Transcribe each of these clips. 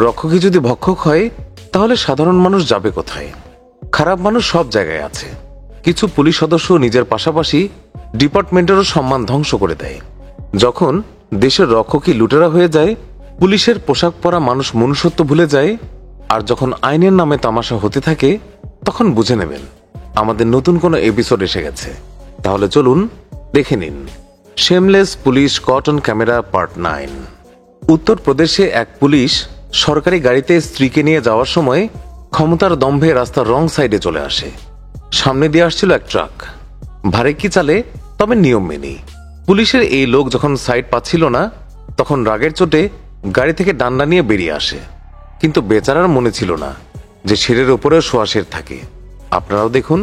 রক্ষকই যদি ভক্ষক হয় তাহলে সাধারণ মানুষ যাবে কোথায়? খারাপ মানুষ সব জায়গায় আছে। কিছু পুলিশ সদস্য নিজের পাশাপাশি ডিপার্টমেন্টেরও সম্মান ধ্বংস করে দেয়। যখন দেশের রক্ষকই লুটেরা হয়ে যায়, পুলিশের পোশাক পরা মানুষ মনুষ্যত্ব ভুলে যায়, আর যখন আইনের নামে তামাশা হতে থাকে, তখন বুঝে নেবেন আমাদের নতুন কোনো এপিসোড এসে গেছে। তাহলে চলুন দেখে নিন shameless police caught on camera part 9। উত্তরপ্রদেশে এক পুলিশ সরকারি গাড়িতে স্ত্রীকে নিয়ে যাওয়ার সময় ক্ষমতার দম্ভে রাস্তার রং সাইডে চলে আসে। সামনে দিয়ে আসছিল এক ট্রাক, ভারে কি চালে, তবে নিয়ম মেনে। পুলিশের এই লোক যখন সাইড পাচ্ছিল না, তখন রাগের চোটে গাড়ি থেকে ডান্ডা নিয়ে বেরিয়ে আসে। কিন্তু বেচারার মনে ছিল না যে শেরের উপরেও শোয়া শের থাকে। আপনারাও দেখুন।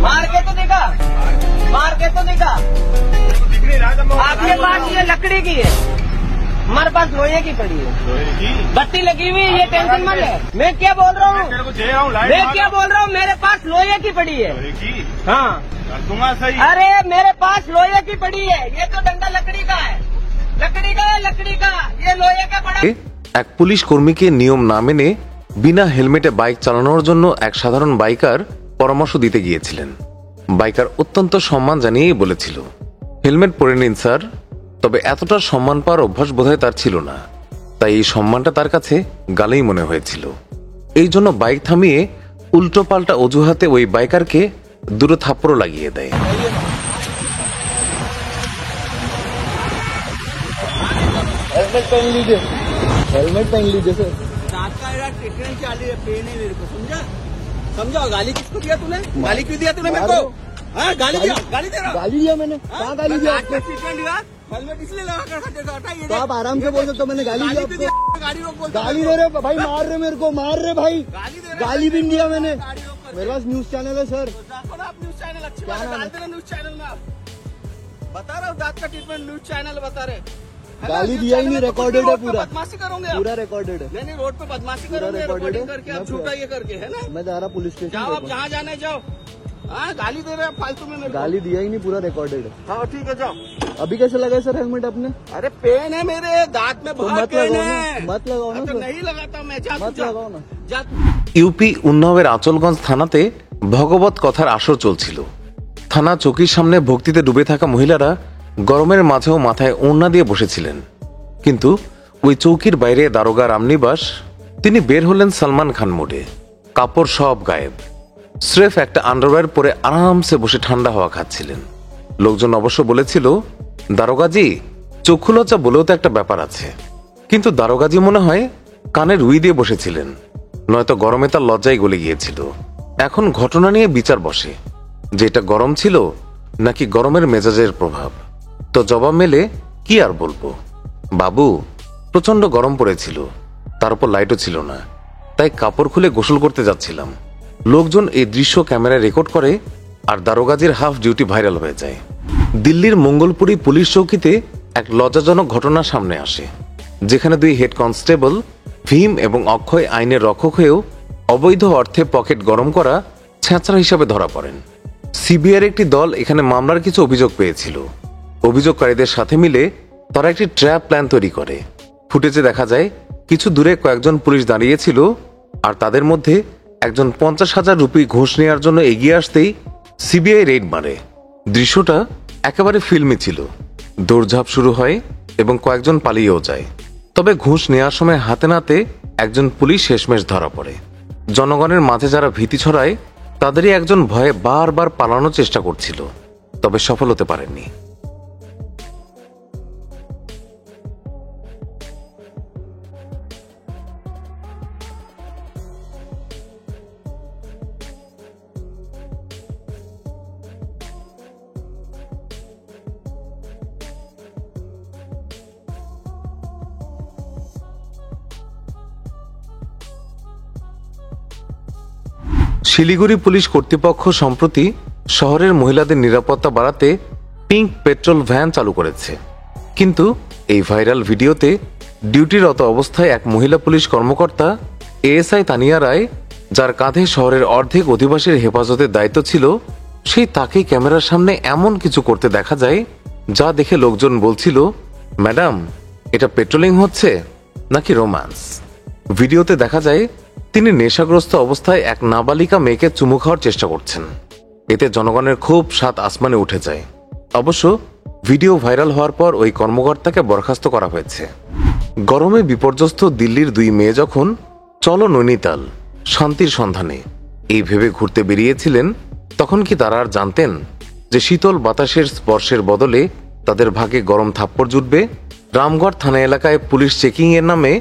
मार के तो देखा, मार के तो देखा। आपके पास ये लकड़ी की है, हमारे पास लोहे की पड़ी है, बत्ती लगी हुई, ये टेंशन मत ले। मैं क्या बोल रहा हूँ, मैं क्या बोल रहा हूँ, मेरे पास लोहे की पड़ी है। हाँ सही। अरे मेरे पास लोहे की पड़ी है, ये तो डंडा लकड़ी का है, लकड़ी का है, लकड़ी का, ये लोहे का पड़ा। এক পুলিশ কর্মীকে নিয়ম না মেনে বিনা হেলমেটে বাইক চালানোর জন্য এক সাধারণ বাইকার পরামর্শ দিতে গিয়েছিলেন। বাইকার অত্যন্ত সম্মান জানিয়েই বলেছিল, হেলমেট পরে নিন স্যার। তবে এতটা সম্মান পাওয়ার অভ্যাস বোধহয় তার ছিল না, তাই এই সম্মানটা তার কাছে গালেই মনে হয়েছিল। এই জন্য বাইক থামিয়ে উল্টো পাল্টা অজুহাতে ওই বাইকারকে দুটো থাপ্পড় লাগিয়ে দেয়। हेलमेट पहन लीजिए, हेलमेट पहन लीजिए सर। दांत का ट्रीटमेंट चालू है, पेन है मेरे को, समझा? समझा? गाली किसको दिया तूने? गाली क्यों दिया तूने मेरे को? हाँ गाली दिया, गाली दे रहा। गाली दिया मैंने, कहाँ गाली दिया आपको? ट्रीटमेंट दिया, हेलमेट इसलिए लगा कर हटाइए। तो आप आराम से बोल सकते हो, मैंने गाली दिया आपको? गाड़ी रोक बोल, गाली दे रहे भाई, मार रहे मेरे को, मार रहे भाई। गाली भी नहीं दिया मैंने, मेरे पास न्यूज चैनल है सर। आप न्यूज चैनल अच्छी बात डाल देना, न्यूज चैनल में आप बता रहा हूँ दांत का ट्रीटमेंट न्यूज चैनल बता रहे। गाली दिया ही नहीं, रिकॉर्डेड है पूरा, बदमाशी करोगे, पूरा रिकॉर्डेड है। नहीं रोड पे बदमाशी करोगे, रिकॉर्डिंग करके आप झूठा ये करके, है ना? मैं जा रहा पुलिस स्टेशन, जाओ आप जहाँ जाना है जाओ। हाँ गाली दे रहे हैं फालतू में मेरे को। गाली दिया ही नहीं, पूरा रिकॉर्डेड है। हाँ ठीक है जाओ। अभी कैसे लगाए सर हेलमेट आपने? अरे पेन है मेरे दांत में, बहुत मत पेन लगाओ ना, है। मत लगाओ ना तो सर, नहीं लगाता मैं, जा मत जा लगाओ ना। जा। ইউপি উন্নাওয়ের আঁচলগঞ্জ থানাতে ভগবত কথার আসর চলছিল। থানা চৌকির সামনে ভক্তিতে ডুবে থাকা মহিলারা গরমের মাঝেও মাথায় ওড়না দিয়ে বসেছিলেন। কিন্তু ওই চৌকির বাইরে দারোগা রামনিবাস, তিনি বের হলেন সালমান খান মোডে, কাপড় সব গায়েব, স্রেফ একটা আন্ডারওয়্যার পরে আরামসে বসে ঠান্ডা হাওয়া খাচ্ছিলেন। লোকজন অবশ্য বলেছিল, দারোগাজি চক্ষু লজ্জা বলেও তো একটা ব্যাপার আছে। কিন্তু দারোগাজি মনে হয় কানে রুই দিয়ে বসেছিলেন, নয়তো গরমে তার লজ্জায় গলে গিয়েছিল। এখন ঘটনা নিয়ে বিচার বসে যে এটা গরম ছিল নাকি গরমের মেজাজের প্রভাব। তো জবাব মেলে কি আর বলবো, বাবু প্রচন্ড গরম পড়েছিল, তার উপর লাইটও ছিল না, তাই কাপড় খুলে গোসল করতে যাচ্ছিলাম। লোকজন এই দৃশ্য ক্যামেরায় রেকর্ড করে, আর দারোগাজির হাফ ডিউটি ভাইরাল হয়ে যায়। দিল্লির মঙ্গলপুরি পুলিশ চৌকিতে এক লজ্জাজনক ঘটনা সামনে আসে, যেখানে দুই হেড কনস্টেবল ভীম এবং অক্ষয় আইনের রক্ষক হয়েও অবৈধ অর্থে পকেট গরম করা ছেঁচড়া হিসাবে ধরা পড়েন। সিবিআইয়ের একটি দল এখানে মামলার কিছু অভিযোগ পেয়েছিল। অভিযোগকারীদের সাথে মিলে তারা একটি ট্র্যাপ প্ল্যান তৈরি করে। ফুটেজে দেখা যায় কিছু দূরে কয়েকজন পুলিশ দাঁড়িয়েছিল, আর তাদের মধ্যে একজন 50,000 রুপি ঘুষ নেওয়ার জন্য এগিয়ে আসতেই সিবিআই রেড মারে। দৃশ্যটা একেবারে ফিল্মি ছিল। দৌড়ঝাঁপ শুরু হয় এবং কয়েকজন পালিয়েও যায়। তবে ঘুষ নেওয়ার সময় হাতে নাতে একজন পুলিশ শেষমেশ ধরা পড়ে। জনগণের মাঝে যারা ভীতি ছড়ায়, তাদেরই একজন ভয়ে বারবার পালানোর চেষ্টা করছিল, তবে সফল হতে পারেননি। শিলিগুড়ি পুলিশ কর্তৃপক্ষ সম্প্রতি শহরের মহিলাদের নিরাপত্তা বাড়াতে পিঙ্ক পেট্রোল ভ্যান চালু করেছে। কিন্তু এই ভাইরাল ভিডিওতে ডিউটিরত অবস্থায় এক মহিলা পুলিশ কর্মকর্তা এএসআই তানিয়া রায়, যার কাঁধে শহরের অর্ধেক অধিবাসীর হেফাজতের দায়িত্ব ছিল, সেই তাকেই ক্যামেরার সামনে এমন কিছু করতে দেখা যায় যা দেখে লোকজন বলছিল, ম্যাডাম, এটা পেট্রোলিং হচ্ছে নাকি রোম্যান্স। ভিডিওতে দেখা যায় তিনি নেশাগ্রস্ত অবস্থায় এক নাবালিকা মেয়েকে চুমু খাওয়ার চেষ্টা করছেন। এতে জনগণের খুব সাত আসমানে উঠে যায়। অবশ্য ভিডিও ভাইরাল হওয়ার পর ওই কর্মকর্তাকে বরখাস্ত করা হয়েছে। গরমে বিপর্যস্ত দিল্লির দুই মেয়ে যখন চলো নৈনিতাল শান্তির সন্ধানে এই ভেবে ঘুরতে বেরিয়েছিলেন, তখন কি তারা আর জানতেন যে শীতল বাতাসের স্পর্শের বদলে তাদের ভাগে গরম থাপ্পড় জুটবে? রামগড় থানা এলাকায় পুলিশ চেকিং এর নামে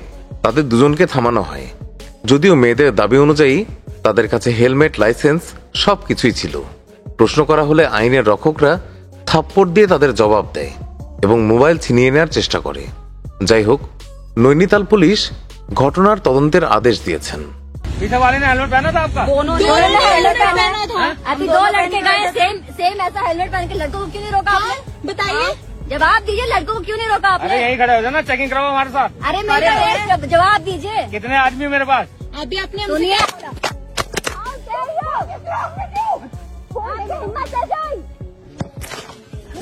তাদের দুজনকে থামানো হয়, যদিও মেয়েদের দাবি অনুযায়ী তাদের কাছে হেলমেট, লাইসেন্স সবকিছুই ছিল। প্রশ্ন করা হলে আইনের রক্ষকরা থাপ্পড় দিয়ে তাদের জবাব দেয় এবং মোবাইল ছিনিয়ে নেওয়ার চেষ্টা করে। যাই হোক, নৈনিতাল পুলিশ ঘটনার তদন্তের আদেশ দিয়েছেন। पीछे वाले ने हेलमेट पहना था आपका? दोनों ने हेलमेट पहना था। अभी दो लड़के गए सेम ऐसा हेलमेट पहन के, लड़कों को क्यों नहीं रोका आपने? बताइए, जवाब दीजिए, लड़कों को क्यों नहीं रोका अरे आपने? यही खड़े हो जाओ ना, चेकिंग कराओ हमारे साथ। अरे मेरे जवाब दीजिए। कितने आदमी मेरे पास? अभी अपने सुनिए,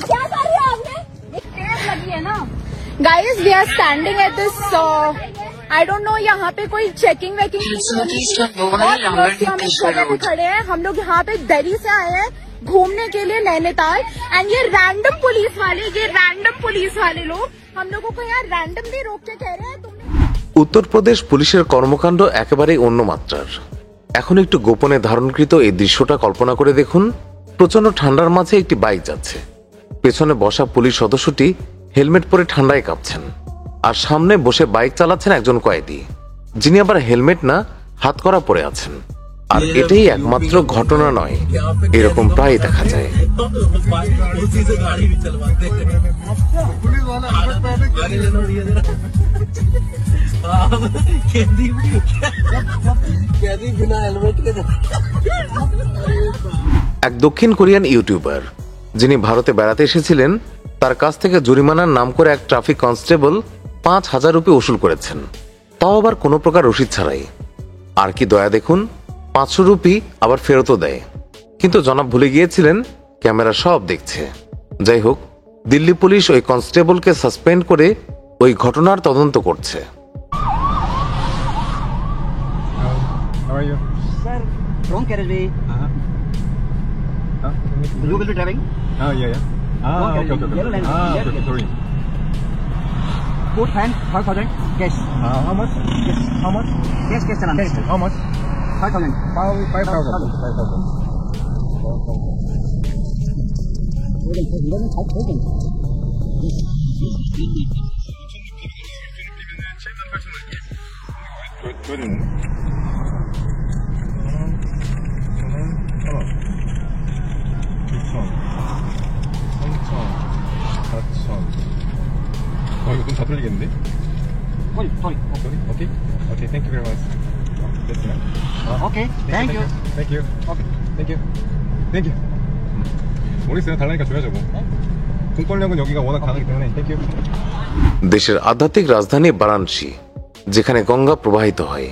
क्या कर रहे हो आपने? टेप लगी है ना। Guys, we are standing at this. I don't know, यहाँ पे कोई चेकिंग वेकिंग खड़े हैं। हम लोग यहाँ पे दिल्ली से आए हैं घूमने के लिए नैनीताल, एंड ये रैंडम पुलिस वाले लोग हम लोगों को यहाँ रैंडमली रोक के कह रहे हैं तुमने। উত্তরপ্রদেশ পুলিশের কর্মকাণ্ড একেবারেই অন্য মাত্রার। এখন একটু গোপনে ধারণকৃত এই দৃশ্যটা কল্পনা করে দেখুন। প্রচন্ড ঠান্ডার মাঝে একটি বাইক যাচ্ছে, পেছনে বসা পুলিশ সদস্যটি হেলমেট পরে ঠান্ডায় কাঁপছেন, আর সামনে বসে বাইক চালাচ্ছেন একজন কয়েদি, যিনি আবার হেলমেট না হাতকড়া পরে আছেন। আর এটাই একমাত্র ঘটনা নয়, এরকম প্রায় দেখা যায়। এক দক্ষিণ কোরিয়ান ইউটিউবার, যিনি ভারতে বেড়াতে এসেছিলেন, তার কাছ থেকে জরিমানার নাম করে এক ট্রাফিক কনস্টেবল 5,000 রুপি উসুল করেছেন, তাও আবার কোনো প্রকার রসিদ ছাড়াই। আর কি দয়া দেখুন, 500 রুপি আবার ফেরতও দেয়। কিন্তু জনাব ভুলে গিয়েছিলেন ক্যামেরা সব দেখছে। যাই হোক, দিল্লি পুলিশ ওই কনস্টেবলকে সাসপেন্ড করে ওই ঘটনার তদন্ত করছে। How are you? Sir, wrong carriageway. You will be driving. Oh, yeah. Okay, Okay. yellow line. Yeah, Okay, yeah. sorry. Put hand 5,000 cash. How much? Yes. How much? Cash challan. How much? 5,000. 5,000. 5,000. Good. 이거 돈 다 돌리겠는데? Sorry. Okay. Thank you very much. That's enough. Okay. Thank you. Thank you. Okay. Thank you. 모르겠어요. 달라니까 줘야죠 뭐. 돈벌력은 여기가 워낙 강하기 때문에. Thank you. দেশের আধ্যাত্মিক রাজধানী বারাণসী, যেখানে গঙ্গা প্রবাহিত হয়,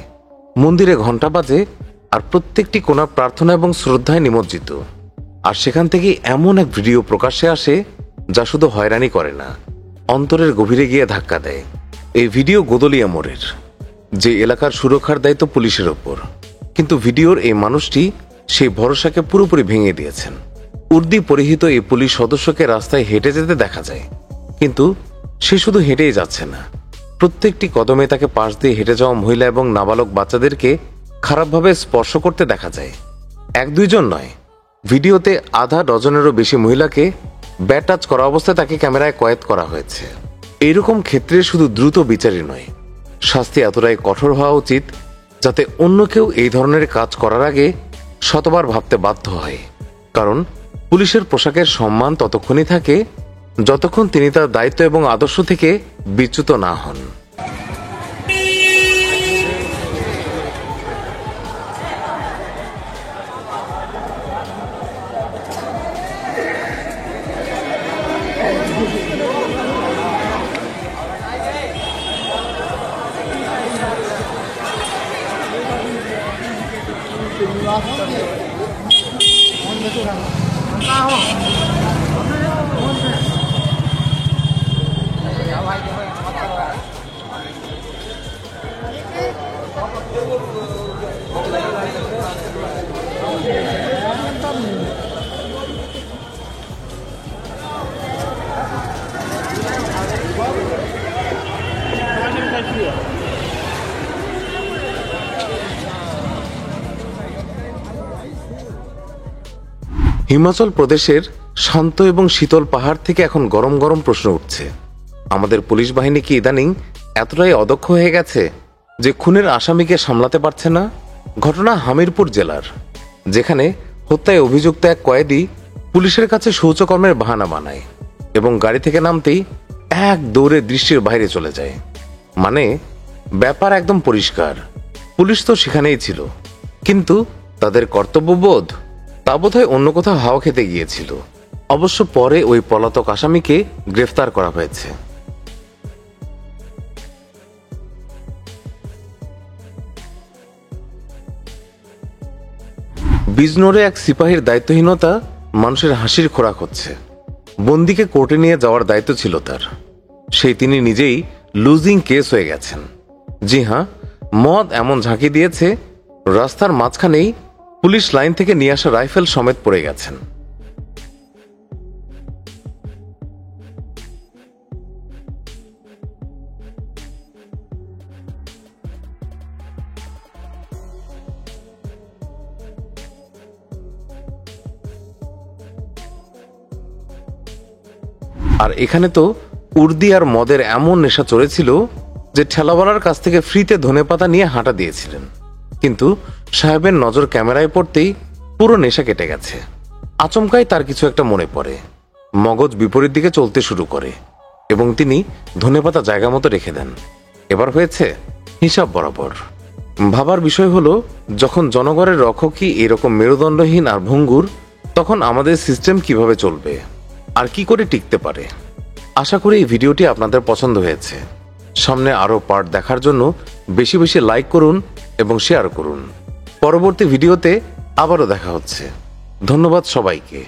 মন্দিরে ঘণ্টা বাজে, আর প্রত্যেকটি কোণা প্রার্থনা এবং শ্রদ্ধায় নিমজ্জিত। আর সেখান থেকে এমন এক ভিডিও প্রকাশ্যে আসে যা শুধু হয়রানি করে না, অন্তরের গভীরে গিয়ে ধাক্কা দেয়। এই ভিডিও গোদলিয়া মোড়ের, যে এলাকার সুরক্ষার দায়িত্ব পুলিশের ওপর। কিন্তু ভিডিওর এই মানুষটি সেই ভরসাকে পুরোপুরি ভেঙে দিয়েছেন। উর্দি পরিহিত এই পুলিশ সদস্যকে রাস্তায় হেঁটে যেতে দেখা যায়, কিন্তু সে শুধু হেঁটেই যাচ্ছে না, প্রত্যেকটি কদমে তাকে পাশ দিয়ে হেঁটে যাওয়া মহিলা এবং নাবালক বাচ্চাদেরকে খারাপভাবে স্পর্শ করতে দেখা যায়। 1-2 জন নয়, ভিডিওতে আধা ডজনেরও বেশি মহিলাকে ব্যাড টাচ করা অবস্থায় তাকে ক্যামেরায় কয়েদ করা হয়েছে। এইরকম ক্ষেত্রে শুধু দ্রুত বিচারই নয়, শাস্তি এতটাই কঠোর হওয়া উচিত যাতে অন্য কেউ এই ধরনের কাজ করার আগে শতবার ভাবতে বাধ্য হয়। কারণ পুলিশের পোশাকের সম্মান ততক্ষণই থাকে যতক্ষণ তিনি তার দায়িত্ব এবং আদর্শ থেকে বিচ্যুত না হন। হিমাচল প্রদেশের শান্ত এবং শীতল পাহাড় থেকে এখন গরম গরম প্রশ্ন উঠছে। আমাদের পুলিশ বাহিনী কি ইদানিং এতটাই অদক্ষ হয়ে গেছে যে খুনের আসামিকে সামলাতে পারছে না? ঘটনা হামিরপুর জেলার, যেখানে হত্যায় অভিযুক্ত এক কয়েদি পুলিশের কাছে শৌচকর্মের বাহানা বানায় এবং গাড়ি থেকে নামতেই এক দৌড়ে দৃষ্টির বাইরে চলে যায়। মানে ব্যাপার একদম পরিষ্কার, পুলিশ তো সেখানেই ছিল, কিন্তু তাদের কর্তব্যবোধ তা বোধহয় অন্য কোথাও হাওয়া খেতে গিয়েছিল। অবশ্য পরে ওই পলাতক আসামিকে গ্রেফতার করা হয়েছে। বিজনোরে এক সিপাহীর দায়িত্বহীনতা মানুষের হাসির খোরাক হচ্ছে। বন্দিকে কোর্টে নিয়ে যাওয়ার দায়িত্ব ছিল তার, সেই তিনি নিজেই লুজিং কেস হয়ে গেছেন। জি হ্যাঁ, মদ এমন ঝাঁকি দিয়েছে রাস্তার মাঝখানেই পুলিশ লাইন থেকে নিয়ে আসা রাইফেল সমেত পড়ে গেছেন। আর এখানে তো উর্দি আর মদের এমন নেশা চড়েছিল যে ঠেলাওয়ালার কাছ থেকে ফ্রিতে ধনেপাতা নিয়ে হাঁটা দিয়েছিলেন, কিন্তু সাহেবের নজর ক্যামেরায় পড়তেই পুরো নেশা কেটে গেছে। আচমকাই তার কিছু একটা মনে পড়ে, মগজ বিপরীত দিকে চলতে শুরু করে এবং তিনি ধনেপাতা জায়গা মতো রেখে দেন। এবার হয়েছে হিসাব বরাবর। ভাবার বিষয় হলো, যখন জনগণের রক্ষকই এরকম মেরুদণ্ডহীন আর ভঙ্গুর, তখন আমাদের সিস্টেম কিভাবে চলবে আর কি করে টিকতে পারে? আশা করি এই ভিডিওটি আপনাদের পছন্দ হয়েছে। সামনে আরও পার্ট দেখার জন্য বেশি বেশি লাইক করুন এবং শেয়ার করুন। পরবর্তী ভিডিওতে আবারও দেখা হচ্ছে। ধন্যবাদ সবাইকে।